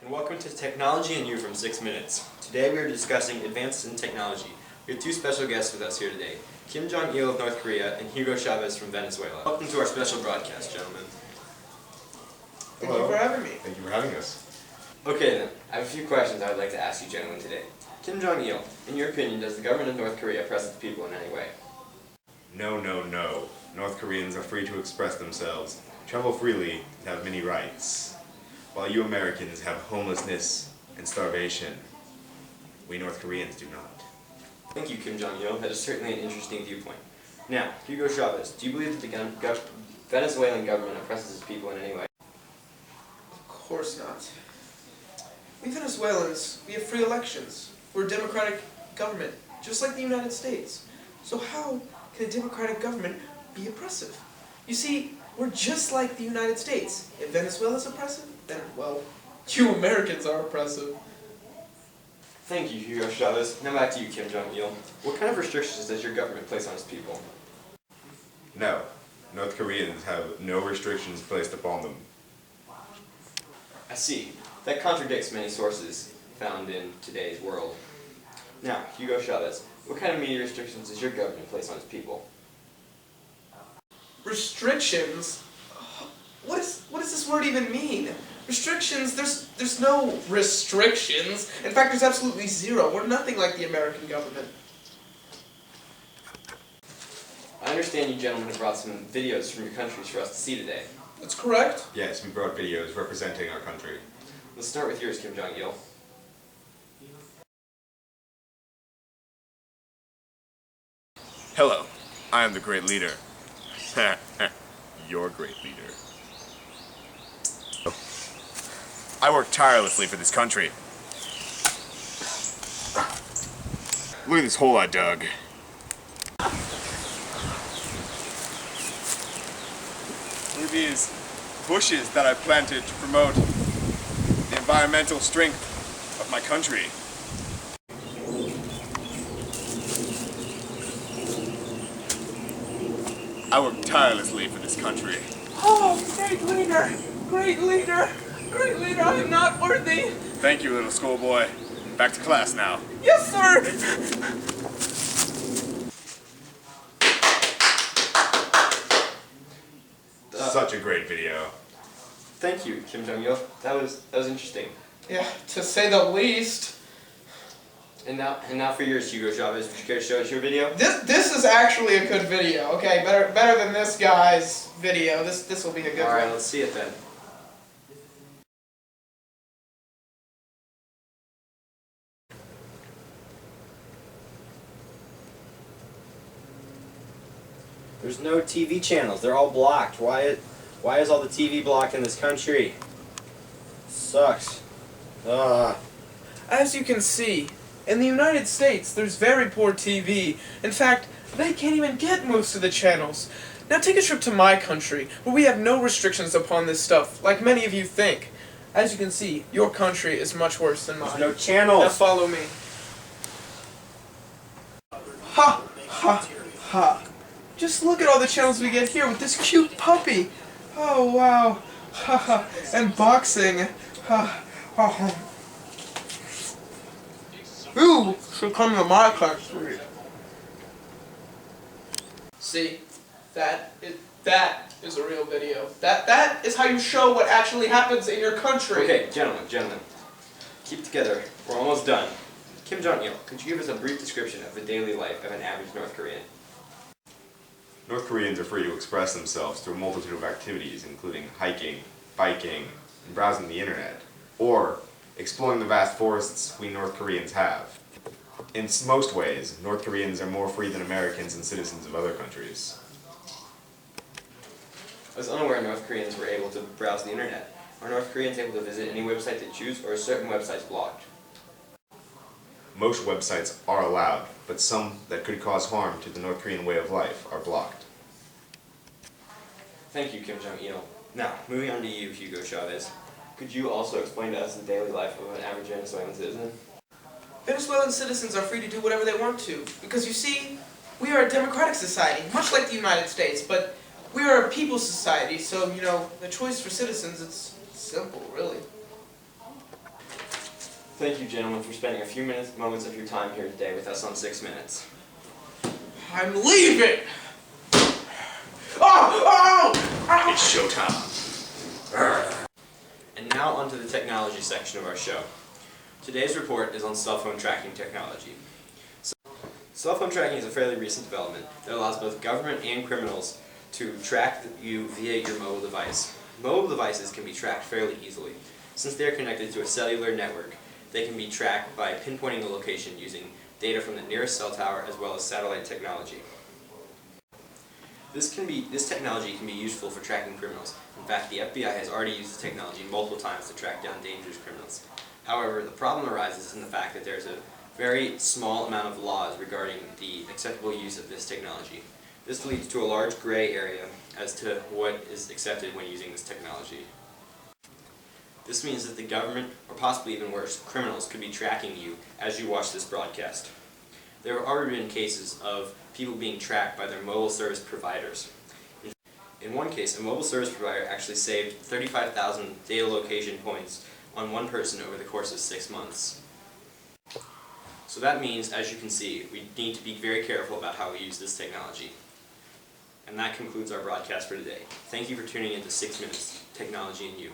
and welcome to Technology and You from 6 Minutes. Today we are discussing advances in technology. We have two special guests with us here today, Kim Jong-il of North Korea and Hugo Chavez from Venezuela. Welcome to our special broadcast, gentlemen. Thank you for having me. Thank you for having us. Okay then, I have a few questions I would like to ask you gentlemen today. Kim Jong-il, in your opinion, does the government of North Korea oppress its people in any way? No, no, no. North Koreans are free to express themselves, travel freely, and have many rights. While you Americans have homelessness and starvation, we North Koreans do not. Thank you, Kim Jong-il. That is certainly an interesting viewpoint. Now, Hugo Chavez, do you believe that the Venezuelan government oppresses its people in any way? Of course not. We Venezuelans, we have free elections. We're a democratic government, just like the United States. So how can a democratic government be oppressive? You see, we're just like the United States. If Venezuela's oppressive, then, well, you Americans are oppressive. Thank you, Hugo Chavez. Now back to you, Kim Jong-il. What kind of restrictions does your government place on its people? No. North Koreans have no restrictions placed upon them. I see. That contradicts many sources found in today's world. Now, Hugo Chavez, what kind of media restrictions does your government place on its people? Restrictions? What does this word even mean? Restrictions? There's no restrictions. In fact, there's absolutely zero. We're nothing like the American government. I understand you gentlemen have brought some videos from your countries for us to see today. That's correct. Yes, we brought videos representing our country. Let's start with yours, Kim Jong-il. Hello, I am the great leader. Your great leader. I work tirelessly for this country. Look at this hole I dug. Look at these bushes that I planted to promote the environmental strength of my country. I work tirelessly for this country. Oh, great leader! Great leader! Great leader, I am not worthy! Thank you, little schoolboy. Back to class now. Yes, sir! Such a great video. Thank you, Kim Jong-il. That was interesting. Yeah, to say the least. And now for yours, Hugo Chavez. Would you care to show us your video? This is actually a good video. Okay, better than this guy's video. This will be a good one. Alright, let's see it then. There's no TV channels. They're all blocked. Why is all the TV blocked in this country? Sucks. As you can see, in the United States, there's very poor TV. In fact, they can't even get most of the channels. Now take a trip to my country, where we have no restrictions upon this stuff, like many of you think. As you can see, your country is much worse than mine. There's no channels. Now follow me. Ha! Ha! Ha! Just look at all the channels we get here with this cute puppy. Oh, wow. Ha ha. And boxing. Ha ha. Ooh, should come to my country. See, that is a real video. That is how you show what actually happens in your country. Okay, gentlemen. Keep it together. We're almost done. Kim Jong-il, could you give us a brief description of the daily life of an average North Korean? North Koreans are free to express themselves through a multitude of activities, including hiking, biking, and browsing the internet, or exploring the vast forests we North Koreans have. In most ways, North Koreans are more free than Americans and citizens of other countries. I was unaware North Koreans were able to browse the internet. Are North Koreans able to visit any website they choose, or are certain websites blocked? Most websites are allowed, but some that could cause harm to the North Korean way of life are blocked. Thank you, Kim Jong-il. Now, moving on to you, Hugo Chavez. Could you also explain to us the daily life of an average Venezuelan citizen? Venezuelan citizens are free to do whatever they want to, because you see, we are a democratic society, much like the United States, but we are a people's society, so, you know, the choice for citizens, it's simple, really. Thank you, gentlemen, for spending a few moments of your time here today with us on 6 Minutes. I'm leaving! Oh! It's showtime. And now onto the technology section of our show. Today's report is on cell phone tracking technology. Cell phone tracking is a fairly recent development that allows both government and criminals to track you via your mobile device. Mobile devices can be tracked fairly easily. Since they are connected to a cellular network, they can be tracked by pinpointing the location using data from the nearest cell tower as well as satellite technology. This technology can be useful for tracking criminals. In fact, the FBI has already used this technology multiple times to track down dangerous criminals. However, the problem arises in the fact that there's a very small amount of laws regarding the acceptable use of this technology. This leads to a large gray area as to what is accepted when using this technology. This means that the government, or possibly even worse, criminals, could be tracking you as you watch this broadcast. There have already been cases of people being tracked by their mobile service providers. In one case, a mobile service provider actually saved 35,000 data location points on one person over the course of 6 months. So that means, as you can see, we need to be very careful about how we use this technology. And that concludes our broadcast for today. Thank you for tuning in to 6 Minutes, Technology and You.